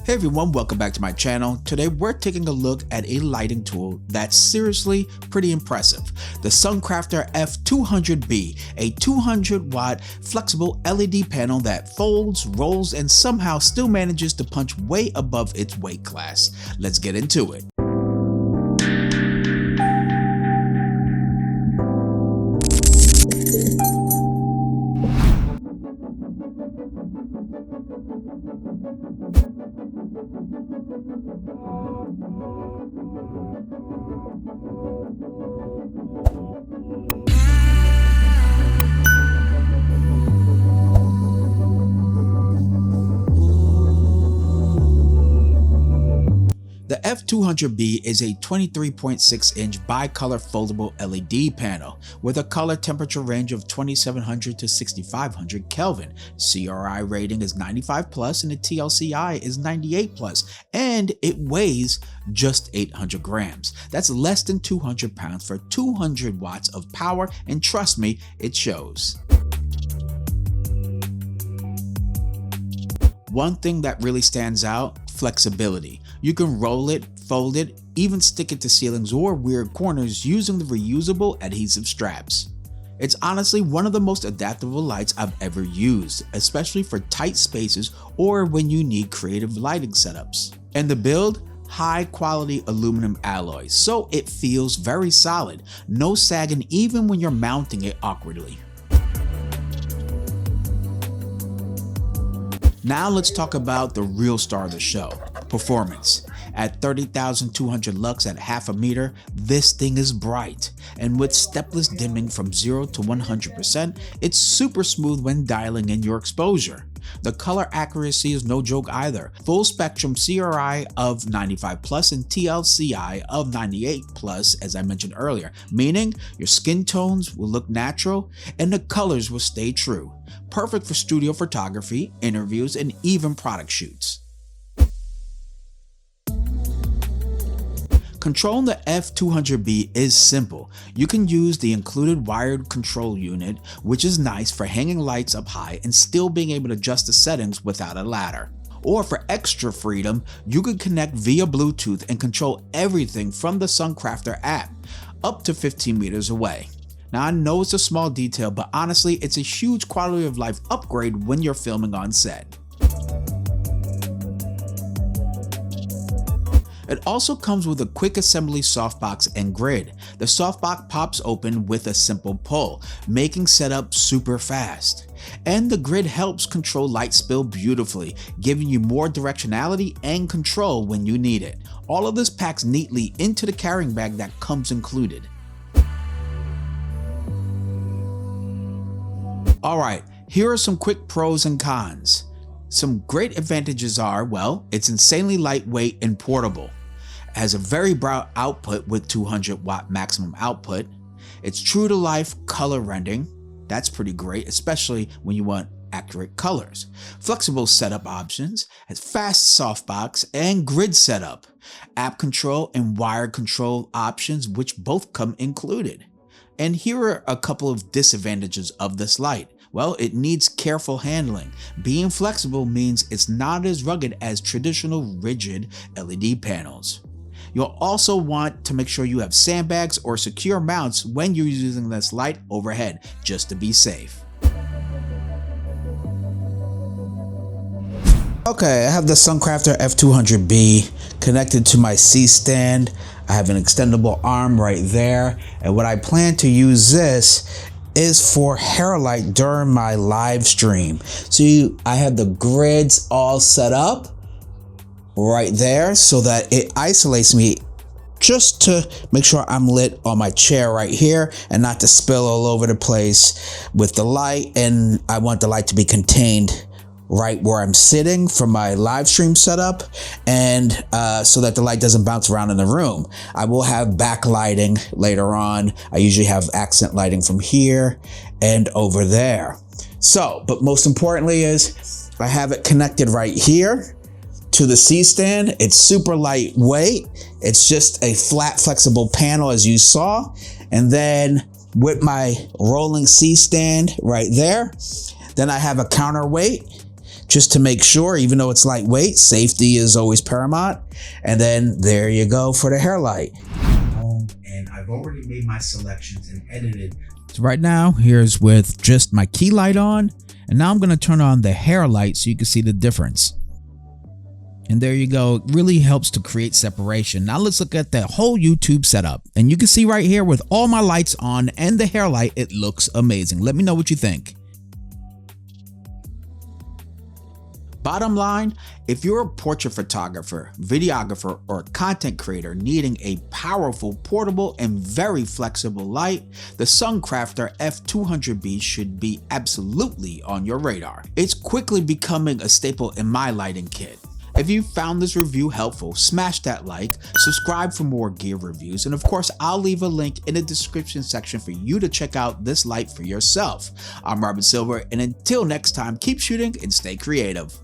Hey everyone, welcome back to my channel. Today we're taking a look at a lighting tool that's seriously pretty impressive. The Suncrafter F200B, a 200 watt flexible LED panel that folds, rolls, and somehow still manages to punch way above its weight class. Let's get into it. The F200B is a 23.6-inch bicolor foldable LED panel with a color temperature range of 2700 to 6500 Kelvin. CRI rating is 95 plus and the TLCI is 98 plus, and it weighs just 800 grams. That's less than 200 pounds for 200 watts of power, and trust me, it shows. One thing that really stands out: flexibility. You can roll it, fold it, even stick it to ceilings or weird corners using the reusable adhesive straps. It's honestly one of the most adaptable lights I've ever used, especially for tight spaces or when you need creative lighting setups. And the build? High quality aluminum alloy, so it feels very solid, no sagging even when you're mounting it awkwardly. Now let's talk about the real star of the show: performance. At 30,200 lux at half a meter, this thing is bright, and with stepless dimming from 0 to 100%, it's super smooth when dialing in your exposure. The color accuracy is no joke either. Full spectrum CRI of 95 plus and TLCI of 98 plus, as I mentioned earlier, meaning your skin tones will look natural and the colors will stay true. Perfect for studio photography, interviews, and even product shoots. Controlling the F200B is simple. You can use the included wired control unit, which is nice for hanging lights up high and still being able to adjust the settings without a ladder. Or for extra freedom, you can connect via Bluetooth and control everything from the Suncrafter app, up to 15 meters away. Now I know it's a small detail, but honestly it's a huge quality of life upgrade when you're filming on set. It also comes with a quick assembly softbox and grid. The softbox pops open with a simple pull, making setup super fast. And the grid helps control light spill beautifully, giving you more directionality and control when you need it. All of this packs neatly into the carrying bag that comes included. Alright, here are some quick pros and cons. Some great advantages are, well, it's insanely lightweight and portable. It has a very broad output with 200 watt maximum output. It's true to life color rendering. That's pretty great, especially when you want accurate colors. Flexible setup options, has fast softbox and grid setup. App control and wired control options, which both come included. And here are a couple of disadvantages of this light. Well, it needs careful handling. Being flexible means it's not as rugged as traditional rigid LED panels. You'll also want to make sure you have sandbags or secure mounts when you're using this light overhead, just to be safe. Okay, I have the Suncrafter F200B connected to my C-stand. I have an extendable arm right there, and what I plan to use this is for hair light during my live stream. See, I have the grids all set up right there so that it isolates me, just to make sure I'm lit on my chair right here and not to spill all over the place with the light. And I want the light to be contained right where I'm sitting for my live stream setup, and so that the light doesn't bounce around in the room. I will have backlighting later on. I usually have accent lighting from here and over there. So, but most importantly is I have it connected right here to the C-stand. It's super lightweight. It's just a flat flexible panel, as you saw. And then with my rolling C-stand right there, then I have a counterweight just to make sure, even though it's lightweight, safety is always paramount. And then there you go for the hair light. And I've already made my selections and edited. So right now, here's with just my key light on. And now I'm going to turn on the hair light so you can see the difference. And there you go. It really helps to create separation. Now let's look at the whole YouTube setup. And you can see right here with all my lights on and the hair light, it looks amazing. Let me know what you think. Bottom line, if you're a portrait photographer, videographer, or content creator needing a powerful, portable, and very flexible light, the Suncrafter F200B should be absolutely on your radar. It's quickly becoming a staple in my lighting kit. If you found this review helpful, smash that like, subscribe for more gear reviews, and of course, I'll leave a link in the description section for you to check out this light for yourself. I'm Robin Silver, and until next time, keep shooting and stay creative.